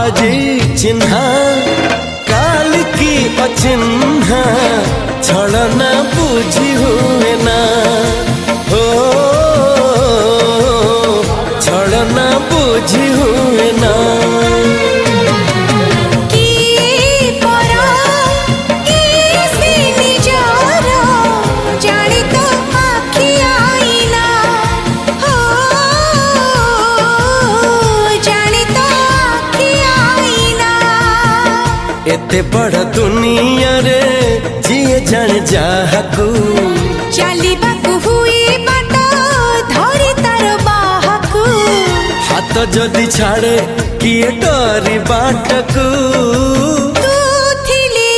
आजी चिन्हा काल की अचिन्हा छड़ना बुझी हुए ना हो छड़ना बुझी हुए ना एते बड़ दुनिया रे जिए जान जाहकू चलिबाकू हुई बाट धरी तार बाहकू हाथ जदि छाड़े किए डरी बाटकू तू थिली